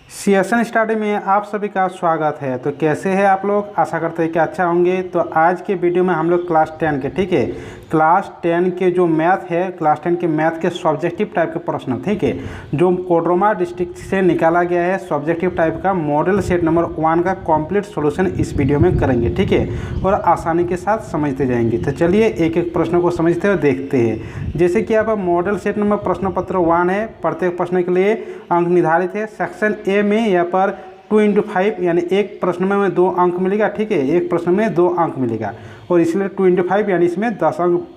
CSN study में आप सभी का स्वागत है। तो कैसे हैं आप लोग? आशा करते हैं कि अच्छा होंगे। तो आज के वीडियो में हम लोग क्लास 10 के, ठीक है, क्लास 10 के जो मैथ है, क्लास 10 के मैथ के सब्जेक्टिव टाइप के प्रश्न, ठीक है, जो कोडरमा डिस्ट्रिक्ट से निकाला गया है सब्जेक्टिव टाइप का मॉडल सेट नंबर 1 का कंप्लीट सॉल्यूशन इस वीडियो में करेंगे, ठीक है, और आसानी के साथ समझते जाएंगे। तो चलिए एक एक प्रश्न को समझते हुए देखते हैं। जैसे कि आप मॉडल सेट नंबर प्रश्न पत्र 1 है, प्रत्येक प्रश्न के लिए अंक निर्धारित है। सेक्शन ए में यहाँ पर 2 × 5 यानी एक प्रश्न में 2 अंक मिलेगा, ठीक है, एक प्रश्न में 2 अंक मिलेगा, और इसलिए 2 × 5 यानी इसमें 10 अंक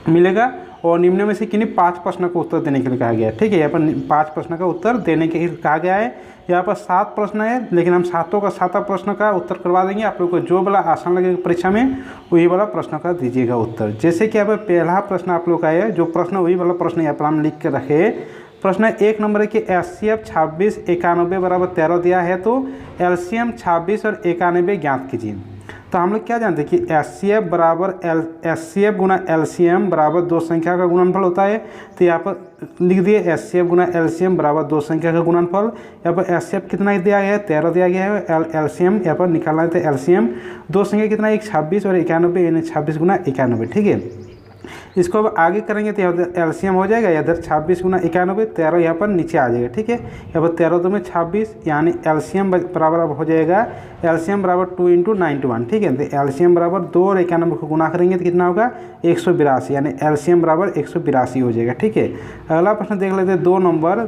मिलेगा। और निम्न में से किन्हीं 5 प्रश्न का उत्तर देने के लिए कहा गया है, ठीक है, यहाँ पर 5 प्रश्न का उत्तर देने के लिए कहा गया है। यहाँ पर 7 प्रश्न है, लेकिन हम सातों का 7 प्रश्न का उत्तर करवा देंगे। आप लोग को जो वाला आसान लगेगा परीक्षा में वही वाला प्रश्न का दीजिएगा उत्तर। जैसे कि यहाँ पर पहला प्रश्न आप लोग का है, जो प्रश्न वही वाला प्रश्न यहाँ पर हम लिख कर रखे। प्रश्न 1 नंबर है कि HCF 26 91 बराबर 13 दिया है, तो LCM 26 और 91 ज्ञात कीजिए। तो हम लोग क्या जानते हैं कि HCF गुना LCM बराबर 2 संख्या का गुणनफल होता है। तो यहाँ पर लिख दिए HCF गुना LCM बराबर 2 संख्या का गुणनफल। यहाँ पर HCF कितना दिया गया है? 13 दिया गया है। LCM यहाँ पर निकालना है, तो LCM 2 संख्या कितना, एक 26 और 91, यानी 26 गुना 91, ठीक है। इसको अब आगे करेंगे तो यहाँ LCM हो जाएगा, इधर 26 गुना 91, 13 यहाँ पर नीचे आ जाएगा, ठीक है। यहाँ पर 13 2 में 26, यानी LCM बराबर अब हो जाएगा LCM बराबर 2 × 91, ठीक है। तो LCM बराबर 2 और 91 को गुना करेंगे तो कितना होगा? 182, यानी LCM बराबर 182 हो जाएगा, ठीक है। अगला प्रश्न देख लेते हैं 2 नंबर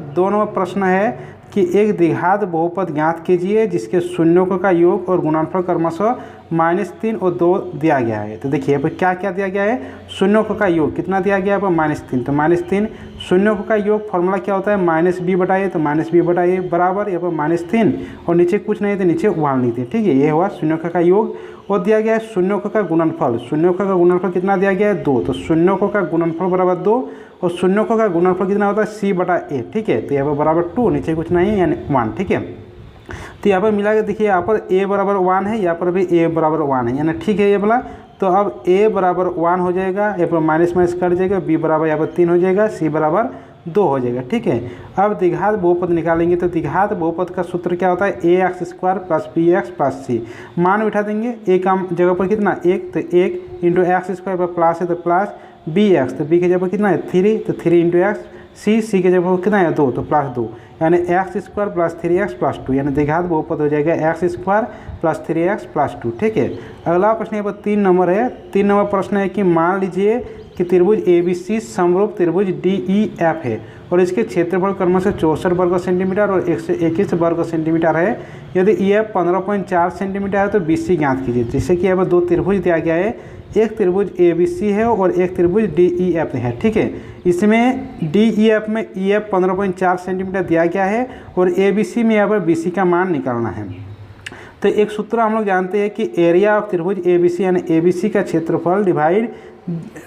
प्रश्न है कि एक द्विघात बहुपद ज्ञात कीजिए जिसके शून्यों का योग और गुणनफल क्रमशः -3 और 2 दिया गया है। तो देखिए यहाँ पर क्या क्या दिया गया है? शून्यों का योग कितना दिया गया है? यहाँ पर -3, तो -3 शून्यों का योग फॉर्मूला क्या होता है? -b/a, तो -b/a बराबर यहाँ पर -3 और नीचे कुछ नहीं, तो नीचे 1 लिखते हैं, ठीक है। ये हुआ शून्यों का योग। और दिया गया है शून्यों का गुणनफल। शून्यों का गुणनफल कितना दिया गया है? 2, तो शून्यों का गुणनफल बराबर 2 और शून्यों का गुणनफल कितना होता है? c/a, ठीक है। तो यहाँ पर बराबर 2, नीचे कुछ नहीं है, यानी 1, ठीक है। तो यहाँ पर मिला के देखिए, यहाँ पर a बराबर 1 है, यहाँ पर भी a बराबर 1 है, यानी ठीक है ये वाला। तो अब a बराबर 1 हो जाएगा, यहाँ पर माइनस कट जाएगा, b बराबर यहाँ पर 3 हो जाएगा, c बराबर 2 हो जाएगा, ठीक है। अब द्विघात बहुपद निकालेंगे तो द्विघात बहुपद का सूत्र क्या होता है? ax² + bx + c। मान बिठा देंगे, a का जगह पर कितना? 1, तो 1 × x² पर प्लस है तो प्लस bx, तो b की जगह पर कितना है? 3, तो 3 × x, c की जगह पर कितना है? 2, तो +2, यानी x² + 3x + 2, यानी द्विघात बहुपद हो जाएगा x² + 3x + 2, ठीक है। अगला प्रश्न यहाँ पर 3 नंबर है। 3 नंबर प्रश्न है कि मान लीजिए कि त्रिभुज ABC समरूप त्रिभुज DEF है और इसके क्षेत्रफल क्रमशः 64 वर्ग सेंटीमीटर और 121 वर्ग सेंटीमीटर है। यदि EF 15.4 सेंटीमीटर है तो BC ज्ञात कीजिए। जैसे कि यहाँ पर 2 त्रिभुज दिया गया है, एक त्रिभुज ABC है और एक त्रिभुज DEF है, ठीक है। इसमें DEF में EF 15.4 सेंटीमीटर दिया गया है और ABC में यहाँ पर BC का मान निकालना है। तो एक सूत्र हम लोग जानते हैं कि एरिया ऑफ त्रिभुज ABC यानी ABC का क्षेत्रफल डिवाइड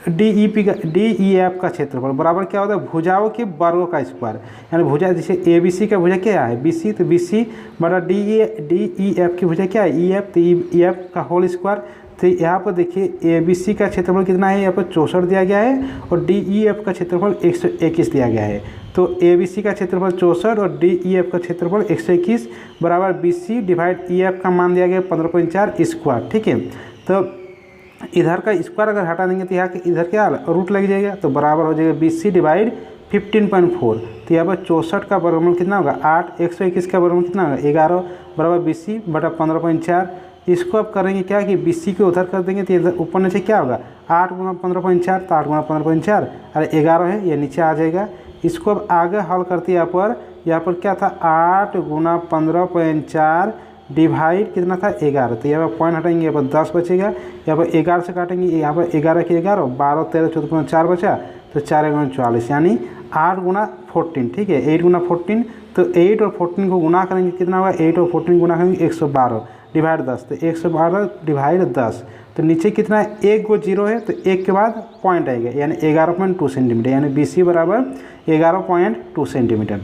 DEF का क्षेत्रफल बराबर क्या होता है? भुजाओं के वर्गों का स्क्वायर, यानी भुजा जैसे ABC का भुजा क्या है? BC, तो BC बड़ा DEF की भुजा क्या है? EF, तो EF का होल स्क्वायर। तो यहाँ पर देखिए ABC का क्षेत्रफल कितना है? यहाँ पर 64 दिया गया है और DEF का क्षेत्रफल 121 दिया गया है। तो ABC का क्षेत्रफल 64 और DEF का क्षेत्रफल 121 बराबर BC डिवाइड EF का मान दिया गया 15.4 स्क्वायर, ठीक है। तो इधर का स्क्वायर अगर हटा देंगे तो यहाँ के इधर क्या रूट लग जाएगा, तो बराबर हो जाएगा BC डिवाइड 15.4। तो यहाँ पर 64 का वर्गमूल कितना होगा? 8, 121 का वर्गमूल कितना होगा? 11 बराबर BC बटा 15.4। इसको अब करेंगे क्या कि BC को उधर कर देंगे तो इधर ऊपर नीचे क्या होगा? 8 × 15.4, तो 8 × 15.4 अरे 11 है, ये नीचे आ जाएगा। इसको अब आगे हल करते हैं। यहाँ पर क्या था? 8 × 15.4 डिवाइड कितना था? 11। तो यहाँ पर पॉइंट हटाएंगे, यहाँ पर 10 बचेगा। यहाँ पर 11 से काटेंगे, यहाँ पर 11 की 11, 12 13 14 4 बचा, तो 4 × 44 यानी 8 × 14, ठीक है, 8 × 14। तो 8 और 14 को गुना करेंगे कितना होगा? 8 और 14 गुना करेंगे 112 डिवाइड 10, तो 112 डिवाइड 10। तो नीचे कितना है? 1 को 0 है, तो 1 के बाद पॉइंट आएगा, यानी 11.2 सेंटीमीटर, यानी BC बराबर 11.2 सेंटीमीटर।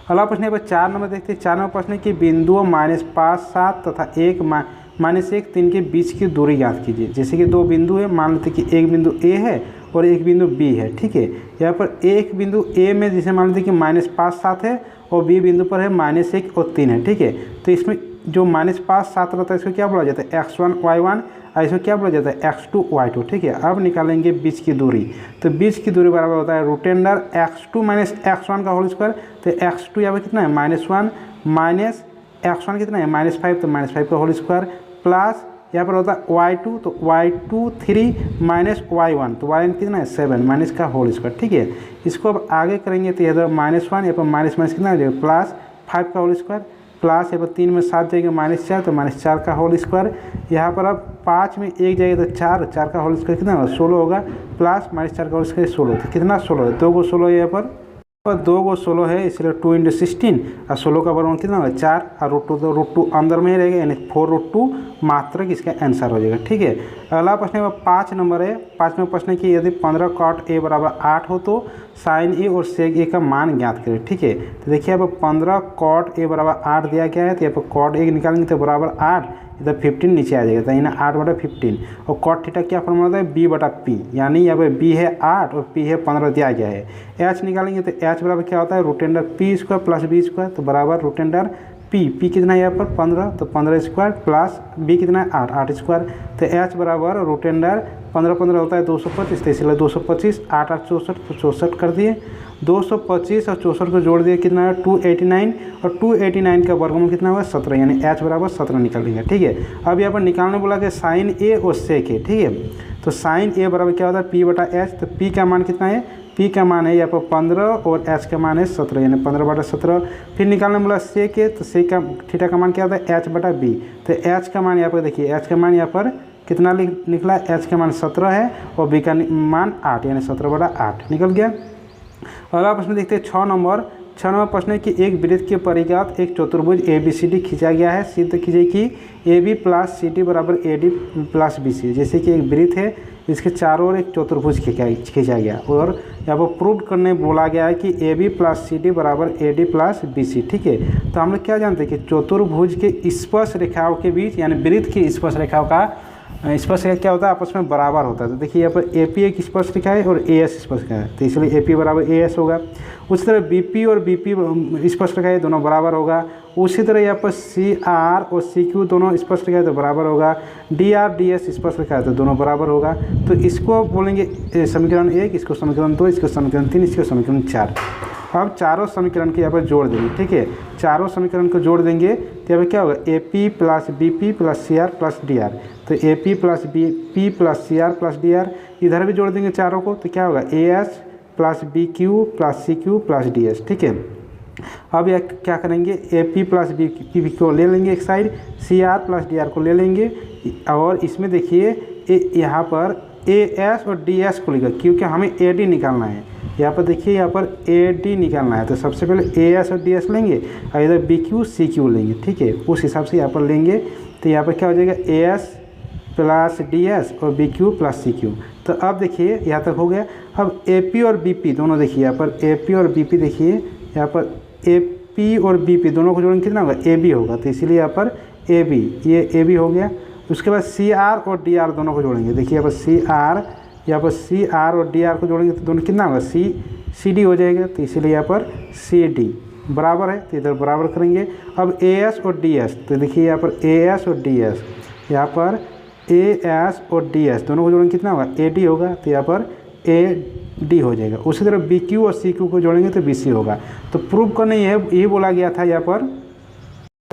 अगला प्रश्न है 4 नंबर देखते हैं। 4 नंबर प्रश्न है कि बिंदुओं -5 7 तथा 1 -1 3 के बीच की दूरी ज्ञात कीजिए। जैसे कि 2 बिंदु है, मान लेते कि एक बिंदु A है और एक बिंदु B है, ठीक है। यहाँ पर एक बिंदु A में जैसे मान लेते कि -5 7 है और बी बिंदु पर है -1 और 3 है, ठीक है। तो इसमें जो -5 7 रहता है इसको क्या बोला जाता है x1 y1, और इसको क्या बोला जाता है x2 y2, ठीक है। अब निकालेंगे बीच की दूरी, तो बीच की दूरी बराबर होता है root under x2 minus x1 का होल स्क्वायर। तो x2 यहाँ पर कितना है -1 माइनस x1 कितना है -5, तो -5 का होल स्क्वायर प्लस यहाँ पर होता है y2, तो y2 3 माइनस y1, तो y1 कितना है 7 माइनस का होल स्क्वायर, ठीक है। इसको अब आगे करेंगे तो इधर -1 यहाँ पर माइनस कितना हो जाएगा +5 का होल स्क्वायर प्लस यहाँ पर 3 में 7 जाएगा -4, तो -4 का होल स्क्वायर। यहाँ पर अब 5 में 1 जाएगा तो 4 का होल स्क्वायर कितना होगा 16 होगा, प्लस -4 का होल स्क्वायर 16, तो कितना 16 है 2 को 16 है यहाँ पर 2 को 16 है, इसलिए 2 × 16 और 16 का वर्गमूल कितना होगा 4, और √2 अंदर में ही रहेगा, यानी 4√2 मात्रक इसका आंसर हो जाएगा, ठीक है। अगला प्रश्न 5 नंबर है। 5 नंबर प्रश्न की यदि 15 cot A बराबर 8 हो तो sin A और sec A का मान ज्ञात करें, ठीक है। तो देखिए यहाँ पर 15 cot A बराबर 8 दिया गया है, तो यहाँ पर cot A निकालेंगे तो बराबर 8, इधर 15 नीचे आ जाएगा, तो यानी 8/15, और cot थीटा क्या फॉर्मूला होता है B/P, यानी यहाँ पर B है 8 और P है 15 दिया गया है। H निकालेंगे तो H बराबर क्या होता है √P² प्लस B² तो बराबर √P कितना है यहाँ पर 15, तो 15² प्लस B कितना है 8 तो H बराबर √15 होता है 225, तो इसलिए 225 8 8 64, तो 64 कर दिए, 225 और 64 को जोड़ दिए कितना है 289, और 289 का वर्गमूल कितना हुआ 17, यानी H बराबर 17 निकालेंगे, ठीक है। अब यहाँ पर निकालने बोला कि sin A और sec A, ठीक है। तो sin A बराबर क्या होता है P/H, तो P का मान कितना है, P का मान है यहाँ पर 15 और H का मान है 17, यानी 15/17। फिर निकालने बोला sec A, तो sec का थीटा का मान क्या होता है H/B, तो H का मान यहाँ पर देखिए H का मान यहाँ पर कितना निकला, H का मान 17 है और B का मान 8, यानी 17/8 निकल गया। अगला प्रश्न देखते हैं 6 नंबर प्रश्न है कि एक वृत्त के परिघात एक चतुर्भुज ABCD खींचा गया है, सिद्ध कीजिए कि AB + CD बराबर AD + BC। जैसे कि एक वृत्त है, इसके चारों ओर एक चतुर्भुज खींचा गया, और यहाँ पर प्रूव करने बोला गया है कि AB + CD बराबर AD + BC, ठीक है। तो हम लोग क्या जानते हैं कि चतुर्भुज के स्पर्श रेखाओं के बीच, यानी वृत्त की स्पर्श रेखाओं का स्पर्श रेखा क्या होता है आपस में बराबर होता है। तो देखिए यहाँ पर AP एक स्पर्श रेखा है और AS स्पर्श रेखा है, तो इसलिए AP बराबर AS होगा। उसी तरह BP और BP स्पर्श रेखा है, दोनों बराबर होगा। उसी तरह यहाँ पर CR और CQ दोनों स्पर्श रेखा है तो बराबर होगा। DR DS स्पर्श रेखा है तो दोनों बराबर होगा। तो इसको बोलेंगे समीकरण 1, इसको समीकरण 2, इसको समीकरण 3, इसको समीकरण 4। अब चारों समीकरण के यहाँ पर जोड़ देंगे, ठीक है। चारों समीकरण को जोड़ देंगे तो यहाँ पर क्या होगा AP + BP + CR + DR, तो AP + BP + CR + DR, इधर भी जोड़ देंगे चारों को तो क्या होगा AS + BQ + CQ + DS, ठीक है। अब यह क्या करेंगे AP + BP को ले लेंगे एक साइड, CR + DR को ले लेंगे, और इसमें देखिए यहाँ पर AS और DS को लिखा, क्योंकि हमें AD निकालना है। यहाँ पर देखिए यहाँ पर AD निकालना है, तो सबसे पहले AS और DS लेंगे और इधर BQ CQ लेंगे, ठीक है। उस हिसाब से यहाँ पर लेंगे तो यहाँ पर क्या हो जाएगा AS + DS और BQ + CQ। तो अब देखिए यहाँ तक हो गया। अब AP और BP दोनों देखिए यहाँ पर AP और BP देखिए यहाँ पर AP और BP दोनों को जोड़ेंगे कितना होगा AB होगा, तो इसीलिए यहाँ पर AB, ये AB हो गया। उसके बाद CR और DR दोनों को जोड़ेंगे, देखिए यहाँ पर CR और DR को जोड़ेंगे तो दोनों कितना होगा CD हो जाएगा, तो इसीलिए यहाँ पर CD बराबर है, तो इधर बराबर करेंगे। अब AS और DS, तो देखिए यहाँ पर AS और DS, यहाँ पर AS और DS दोनों को जोड़ेंगे कितना होगा AD होगा, तो यहाँ पर AD हो जाएगा। उसी तरह BQ और CQ को जोड़ेंगे तो BC होगा। तो प्रूव करने यही बोला गया था यहाँ पर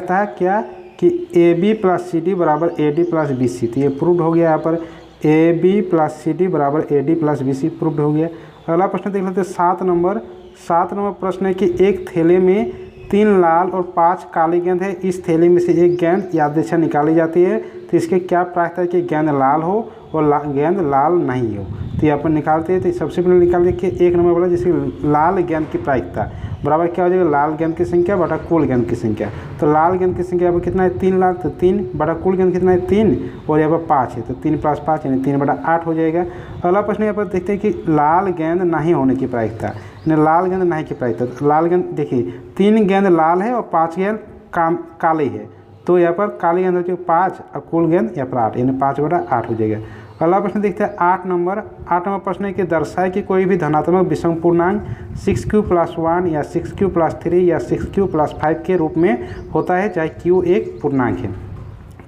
था क्या कि AB + CD बराबर AD + BC, तो ये प्रूव्ड हो गया। यहाँ पर AB + CD बराबर AD + BC प्रूव्ड हो गया। अगला प्रश्न देख लेते हैं 7 नंबर प्रश्न है कि एक थैले में 3 लाल और 5 काली गेंद है, इस थैले में से एक गेंद यादृच्छा निकाली जाती है, तो इसके क्या प्रायिकता है कि गेंद लाल हो और गेंद लाल नहीं हो। तो यहाँ पर निकालते हैं, तो सबसे पहले निकाल देखिए 1 नंबर बोला जैसे लाल गेंद की प्रायिकता बराबर क्या हो जाएगा लाल गेंद की संख्या बटा कुल गेंद की संख्या। तो लाल गेंद की संख्या यहाँ पर कितना है 3 लाल, तो 3 बटा कुल गेंद कितना है 3, और यहाँ पर 5 है, तो 3 + 5 यानी 3/8 हो जाएगा। अगला प्रश्न यहाँ पर देखते हैं कि लाल गेंद नहीं होने की प्रायिकता, यानी लाल गेंद नहीं की प्रायिकता। लाल गेंद देखिए 3 गेंद लाल है और 5 गेंद काली है, तो यहाँ पर काली गेंद हो जाएगी 5 और कुल गेंद यहाँ पर 8, यानी 5/8 हो जाएगा। अगला प्रश्न देखते हैं 8 नंबर प्रश्न है कि दर्शाए कि कोई भी धनात्मक विषम पूर्णांक 6q+1 या 6q+3 या 6q+5 के रूप में होता है, चाहे q एक पूर्णांक है।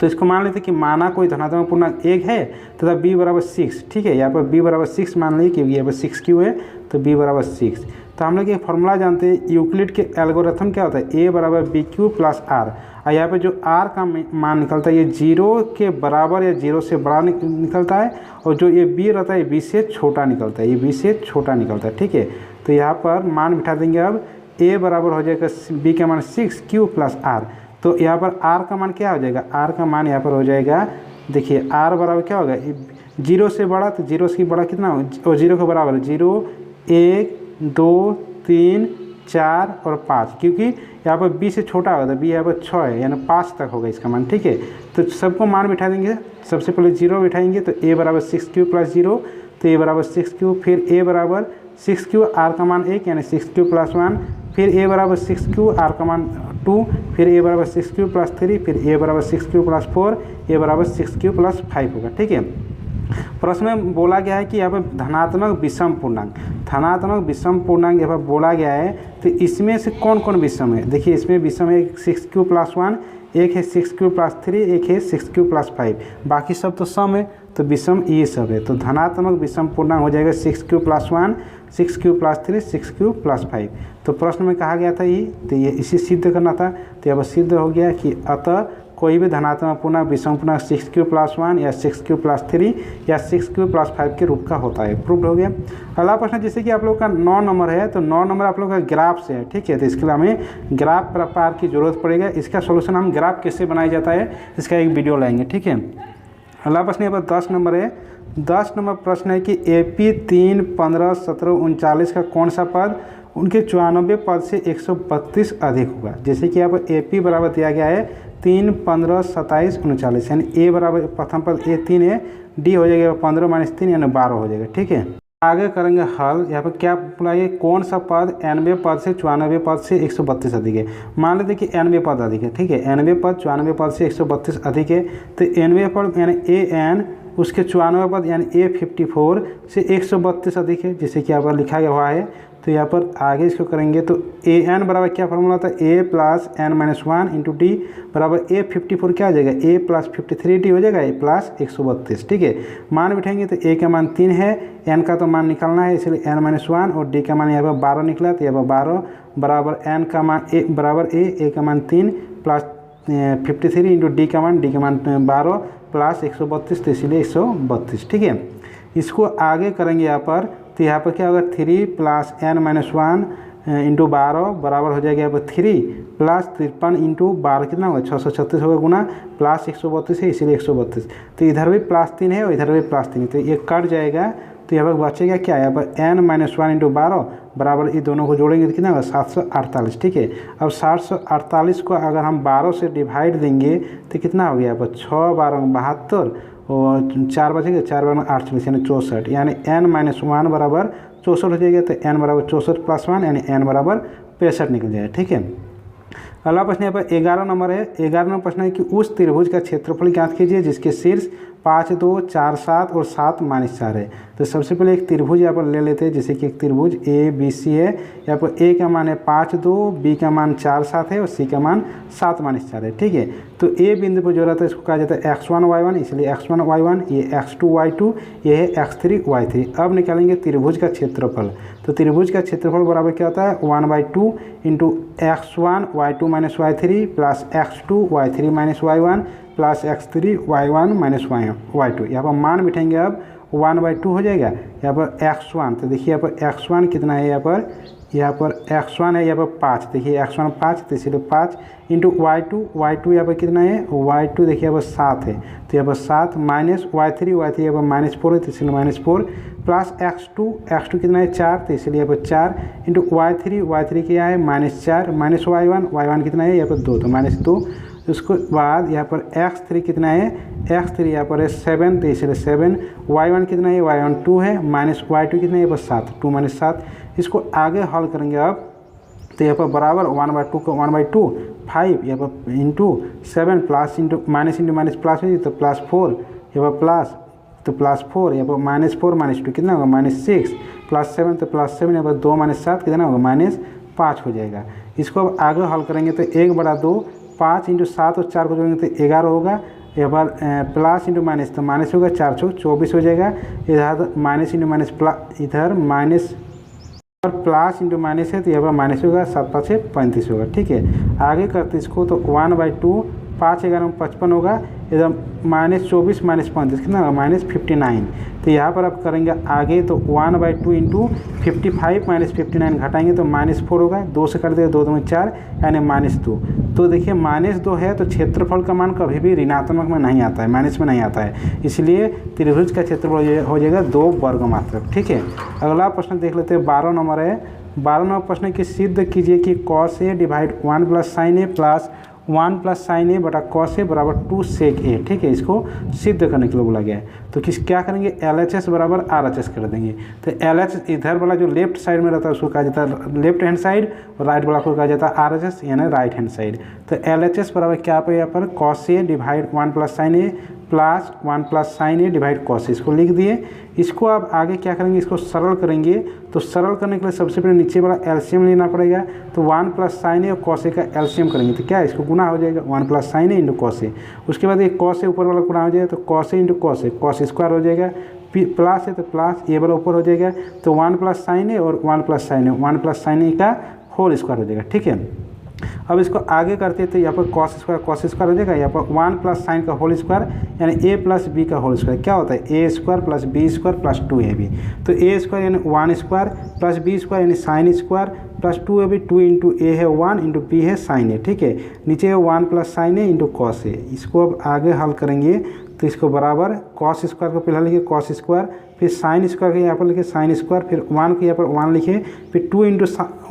तो इसको मान लेते हैं कि माना कोई धनात्मक पूर्णांक 1 है तथा b बराबर 6, ठीक है। यहाँ पर b बराबर 6 मान लीजिए कि यहाँ पर 6q है तो b बराबर 6। तो हम लोग एक फॉर्मूला जानते हैं, यूक्लिड के एल्गोरिथम क्या होता है, a बराबर bq प्लस r। और यहाँ पे जो r का मान निकलता है ये 0 के बराबर या 0 से बड़ा निकलता है, और जो ये b रहता है b से छोटा निकलता है, ये b से छोटा निकलता है, ठीक है। तो यहाँ पर मान बिठा देंगे। अब a बराबर हो जाएगा b का मान 6q प्लस r। तो यहाँ पर r का मान क्या हो जाएगा, r का मान यहाँ पर हो जाएगा, देखिए r बराबर क्या होगा, 0 से बड़ा, तो 0 से बड़ा कितना हो, और 0 के बराबर 0 1 2 3 4 और 5, क्योंकि यहाँ पर b से छोटा होगा तो b यहाँ पर 6 है, यानी 5 तक होगा इसका मान, ठीक है। तो सबको मान बिठा देंगे। सबसे पहले 0 बिठाएंगे तो a बराबर 6q प्लस 0, तो a बराबर 6q, फिर a बराबर 6q, r का मान 1 यानी 6q प्लस 1, फिर a बराबर 6q, r का मान 2, फिर a बराबर 6q प्लस 3, फिर a बराबर 6q प्लस 4, a बराबर 6q प्लस 5 होगा, ठीक है। प्रश्न में बोला गया है कि यहाँ पर धनात्मक विषम पूर्णांक, धनात्मक विषम पूर्णांक यहाँ पर बोला गया है, तो इसमें से कौन कौन विषम है। देखिए इसमें विषम है 6q प्लस 1, एक है 6q प्लस 3, एक है 6q प्लस 5, बाकी सब तो सम है, तो विषम ये सब है। तो धनात्मक विषम पूर्णांक हो जाएगा 6q plus 1, 6q plus 3, 6q plus 5। तो प्रश्न में कहा गया था ये, तो ये इसी सिद्ध करना था। तो यहाँ पर सिद्ध हो गया कि अतः कोई भी धनात्मक पूर्णांक विषम पूर्णांक 6q प्लस 1 या 6q प्लस 3 या 6q प्लस 5 के रूप का होता है। प्रूव्ड हो गया। अगला प्रश्न जैसे कि आप लोग का 9 नंबर है, तो 9 नंबर आप लोग का ग्राफ से है, ठीक है। तो इसके लिए हमें ग्राफ प्रकार की जरूरत पड़ेगा। इसका सोल्यूशन हम ग्राफ कैसे बनाया जाता है इसका एक वीडियो लाएंगे, ठीक है। अगला प्रश्न यहाँ पर 10 नंबर है। 10 नंबर प्रश्न है कि AP 3, 15, 17, 39 का कौन सा पद उनके 94 पद से 132 अधिक होगा। जैसे कि यहाँ पर AP बराबर दिया गया है 3, 15, 27, 39, यानी A बराबर प्रथम पद A 3 है, D हो जाएगा 15 माइनस 3 यानी 12 हो जाएगा, ठीक है। आगे करेंगे हल। यहाँ पर क्या बुलाइए, कौन सा पद 91 पद से 94 पद से 132 अधिक है। मान लेते कि 91 पद अधिक है, ठीक है। 91 पद 94 पद से 132 अधिक है, तो 91 पद यानी AN उसके 94 पद यानी A54 से 132 अधिक है, जैसे कि यहाँ पर लिखा गया हुआ है। तो यहाँ पर आगे इसको करेंगे तो AN बराबर क्या फॉर्मूला था, A plus N minus 1 into D बराबर A54 क्या हो जाएगा, A प्लस 53D हो जाएगा, A प्लस 132, ठीक है। मान बिठाएंगे तो A का मान 3 है, N का तो मान निकालना है, इसलिए N माइनस 1 और D का मान यहाँ पर 12 निकला, तो यहाँ पर 12 बराबर N का मान A बराबर A का मान 3 प्लस 53 इंटू D का मान 12 प्लस 132, तो इसीलिए 132, ठीक है। इसको आगे करेंगे यहाँ पर, तो यहाँ पर क्या होगा 3 प्लस N माइनस 1 इंटू 12 बराबर हो जाएगा यहाँ पर 3 प्लस 53 इंटू 12 कितना होगा 636 होगा गुना प्लस 132 है, इसीलिए 132। तो इधर भी प्लस 3 है और इधर भी प्लस 3 है, तो ये कट जाएगा। तो यहाँ पर बचेगा क्या, यहाँ पर N माइनस 1 इंटू 12 बराबर ये दोनों को जोड़ेंगे तो कितना होगा 748, ठीक है। अब 748 को अगर हम 12 से डिवाइड देंगे तो कितना हो गया, यहाँ पर 6 12 72 और 4 बचेगा, 4 12 48 यानी 64, यानी N माइनस 1 बराबर 64 हो जाएगा। तो N बराबर 64 प्लस 1 यानी N बराबर 65 निकल जाएगा, ठीक है। अगला प्रश्न यहाँ पर 11 नंबर है। 11 नंबर प्रश्न है कि उस त्रिभुज का क्षेत्रफल ज्ञात कीजिए जिसके शीर्ष 5 2 4 7 और 7 माइनस 4 है। तो सबसे पहले एक त्रिभुज यहाँ पर ले लेते हैं, जैसे कि एक त्रिभुज ABC है। यहाँ पर A का मान है 5 2, B का मान 4 7 है और C का मान 7 माइनस 4 है, ठीक है। तो A बिंदु पर जो रहता है इसको कहा जाता है x1 y1, इसलिए x1 y1, ये x2 y2, ये है x3 y3। अब निकालेंगे त्रिभुज का क्षेत्रफल। तो त्रिभुज का क्षेत्रफल बराबर क्या होता है 1/2 into x1 y2 minus y3 plus x2 y3 minus y1 plus x3 y1 minus y2। यहाँ पर मान बिठाएंगे, अब 1/2 हो जाएगा। यहाँ पर x1, तो देखिए यहाँ पर x1 कितना है, यहाँ पर x1 है, यहाँ पर 5, देखिए x1 5, तो इसलिए 5 इंटू y2 यहाँ पर कितना है, y2 देखिए यहाँ पर 7 है, तो यहाँ पर 7 माइनस y3 यहाँ पर माइनस 4 है, तो इसलिए माइनस 4 प्लस x2 कितना है 4, तो इसलिए यहाँ पर 4 इंटू y3 क्या है माइनस 4 माइनस y1 कितना है यहाँ पर 2, तो माइनस 2। उसके बाद यहाँ पर x3 कितना है, x3 यहाँ पर है 7, तो इसलिए 7, y1 कितना है, y1 2 है, माइनस y2 कितना है यहाँ पर 7, 2 माइनस 7। इसको आगे हल करेंगे अब, तो यहाँ पर बराबर 1/2 को 1/2 5 यहाँ पर into 7 plus into minus plus है, तो प्लस 4 यहाँ पर प्लस तो +4, यहाँ पर -4 -2 कितना होगा -6, +7 तो +7, यहाँ पर 2 -7 कितना होगा -5 हो जाएगा। इसको अब आगे हल करेंगे तो 1/2, 5 × 7 और 4 को जोड़ेंगे तो 11 होगा। यहाँ पर प्लस इंटू माइनस तो माइनस होगा, 4 × 24 हो जाएगा। इधर माइनस इंटू माइनस प्लस, इधर माइनस और प्लस इंटू माइनस है तो यहाँ पर माइनस होगा, 7 × 5 = 35 होगा। ठीक है, आगे करते इसको तो 1/2, 5 × 11 = 55 होगा। इधर -24 -35 कितना होगा -59। तो यहाँ पर आप करेंगे आगे तो 1/2 × 55 -59 घटाएंगे तो -4 होगा। 2 से कर देगा, 2 × 2 = 4 यानी -2। तो देखिए -2 है तो क्षेत्रफल का मान कभी भी ऋणात्मक में नहीं आता है, माइनस में नहीं आता है, इसलिए त्रिभुज का क्षेत्रफल हो जाएगा 2 वर्ग मात्रक। ठीक है, अगला प्रश्न देख लेते हैं, 12 नंबर है। 12 नंबर प्रश्न की सिद्ध कीजिए कि cos A / 1 + sin A + 1 + sin A / cos A = 2 sec A। ठीक है, इसको सिद्ध करने के लिए बोला गया है। तो क्या करेंगे, LHS = RHS कर देंगे। तो LHS इधर वाला जो लेफ्ट साइड में रहता है उसको कहा जाता है लेफ्ट हैंड साइड, और राइट वाला को कहा जाता है RHS यानी राइट हैंड साइड। तो LHS बराबर क्या पे यहाँ पर cos A / 1 + sin A + 1 + sin A / cos A, इसको लिख दिए। इसको आप आगे क्या करेंगे, इसको सरल करेंगे। तो सरल करने के लिए सबसे पहले नीचे वाला एलसीएम लेना पड़ेगा। तो 1 + sin A और cos A का एलसीएम करेंगे तो क्या है, इसको गुना हो जाएगा 1 + sin A × cos A। उसके बाद ये cos A ऊपर वाला गुना हो जाएगा तो cos A × cos A, cos square हो जाएगा। प्लस है तो प्लस ये वाला ऊपर हो जाएगा। तो 1 + sin A और 1 + sin A, 1 + sin A का होल स्क्वायर हो जाएगा। ठीक है, अब इसको आगे करते हैं तो यहाँ पर cos स्क्वायर हो जाएगा। यहाँ पर 1 + sin का होल स्क्वायर यानी a + b का होल स्क्वायर क्या होता है, a² + b² + 2ab। तो a² यानी 1² + b² यानी sin² + 2ab, 2 × a है 1 × b है sin A। ठीक है, नीचे है 1 + sin A × cos A। इसको अब आगे हल करेंगे तो इसको बराबर cos स्क्वायर को पहले लिखे cos स्क्वायर, फिर sin स्क्वायर को यहाँ पर लिखे sin स्क्वायर, फिर 1 को यहाँ पर 1 लिखे, फिर 2 ×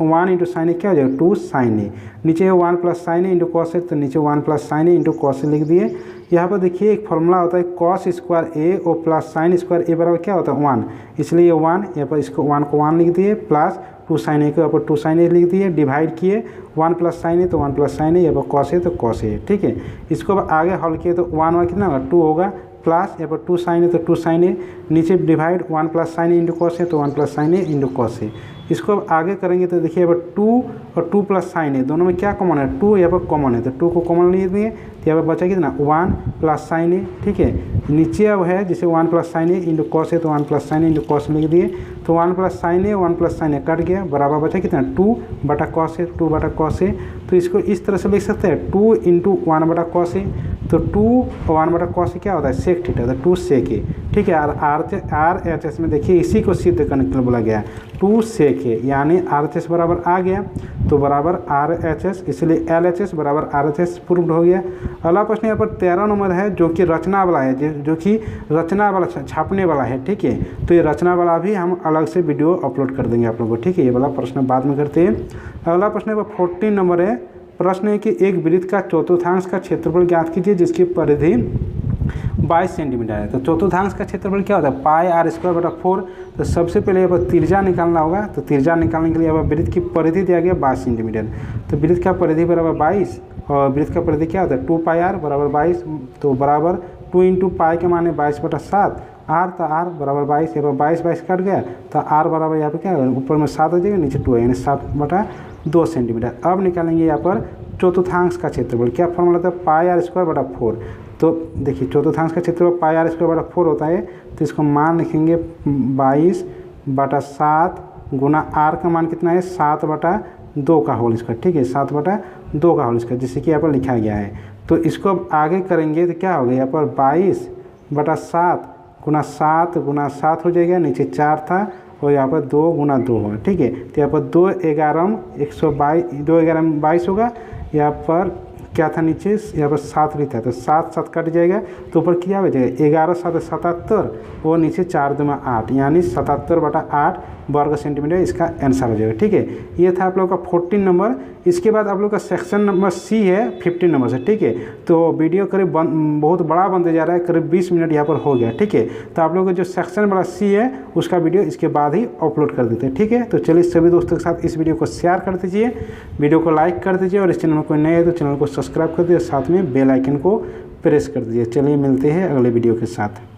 1 × sin A क्या हो जाएगा 2 sin A। नीचे है 1 + sin A × cos A, तो नीचे 1 + sin A × cos A लिख दिए। यहाँ पर देखिए एक फॉर्मूला होता है cos स्क्वायर A और प्लस sin स्क्वायर A बराबर क्या होता है 1, इसलिए ये 1 यहाँ पर इसको 1 को 1 लिख दिए, प्लस 2 sin A को यहाँ पर 2 sin A लिख दिए, डिवाइड किए 1 + sin A तो 1 + sin A, यहाँ पर cos A तो cos A। ठीक है, इसको अब आगे हल किए तो 1 कितना होगा 2 होगा, प्लस यहाँ पर 2 sin A तो 2 sin A, नीचे divide 1 + sin A × cos A तो 1 + sin A × cos A। इसको अब आगे करेंगे तो देखिए यहाँ पर 2 और 2 + sin A दोनों में क्या कॉमन है, 2 यहाँ पर कॉमन है तो 2 को कॉमन ले दिए, तो यहाँ पर बचा कितना 1 + sin A। ठीक है, नीचे अब है जैसे 1 + sin A × cos A तो 1 + sin A × cos लिख दिए। तो 1 + sin A 1 + sin A cut गया, बराबर बचा कितना 2/cos A, 2/cos A। तो इसको इस तरह से लिख सकते हैं 2 × 1/cos A। तो 2 और 1/cos A क्या होता है sec थीटा, तो 2 sec A। ठीक है, RHS में देखिए इसी को सिद्ध करने के लिए बोला गया 2 sec A, यानी RHS बराबर आ गया तो बराबर RHS, इसलिए LHS बराबर RHS प्रूव्ड हो गया। अगला प्रश्न यहाँ पर 13 नंबर है जो कि रचना वाला है, जो कि रचना वाला छापने वाला है। ठीक है, तो ये रचना वाला भी हम अलग से वीडियो अपलोड कर देंगे आप लोगों को। ठीक है, ये वाला प्रश्न बाद में करते हैं। अगला प्रश्न यहाँ पर 14 नंबर है। प्रश्न है कि एक वृत्त का चतुर्थांश का क्षेत्रफल ज्ञात कीजिए जिसकी परिधि 22 सेंटीमीटर है। तो चतुर्थांश का क्षेत्रफल क्या होता है πr²/4। तो सबसे पहले यहाँ पर त्रिज्या निकालना होगा। तो त्रिज्या निकालने के लिए यहाँ पर वृत्त की परिधि दिया गया 22 सेंटीमीटर। तो वृत्त का परिधि बराबर 22 और वृत्त का परिधि क्या होता है 2πr = 22। तो बराबर 2 × π के माने 22/7, r तो r बराबर 22, यहाँ पर 22 कट गया तो r बराबर यहाँ पर क्या है ऊपर में 7 हो जाएगा, नीचे 2 है यानी 7/2 सेंटीमीटर। अब निकालेंगे यहाँ पर चतुर्थांश का क्षेत्रफल, क्या फॉर्मूला था πr²/4। तो देखिए चतुर्थांश का क्षेत्रफल πr²/4 होता है, तो इसको मान लिखेंगे 22/7 गुना r का मान कितना है 7/2 का होल स्क्वायर। ठीक है, 7/2 का होल स्क्वायर जिससे कि यहाँ पर लिखा गया है। तो इसको अब आगे करेंगे तो क्या होगा यहाँ पर 22/7 गुना 7 गुना 7 हो जाएगा, नीचे 4 था और यहाँ पर 2 × 2 होगा। ठीक है, तो यहाँ पर 2 11 22 होगा, यहाँ पर क्या था नीचे यहाँ पर 7 भी था तो 7 कट जाएगा, तो ऊपर क्या हो जाएगा 11 × 7 = 77 और नीचे 4 × 2 = 8 यानी 77/8 वर्ग सेंटीमीटर इसका आंसर हो जाएगा। ठीक है, ये था आप लोग का 14 नंबर। इसके बाद आप लोग का सेक्शन नंबर सी है 15 नंबर से। ठीक है, तो वीडियो करीब बहुत बड़ा बनते जा रहा है, करीब 20 मिनट यहाँ पर हो गया। ठीक है, तो आप लोग का जो सेक्शन वाला सी है उसका वीडियो इसके बाद ही अपलोड कर देते हैं। ठीक है, तो चलिए सभी दोस्तों के साथ इस वीडियो को शेयर कर दीजिए, वीडियो को लाइक कर दीजिए और इस चैनल में कोई नए है तो चैनल को सब्सक्राइब कर दीजिए, साथ में बेल आइकन को प्रेस कर दीजिए। चलिए मिलते हैं अगले वीडियो के साथ।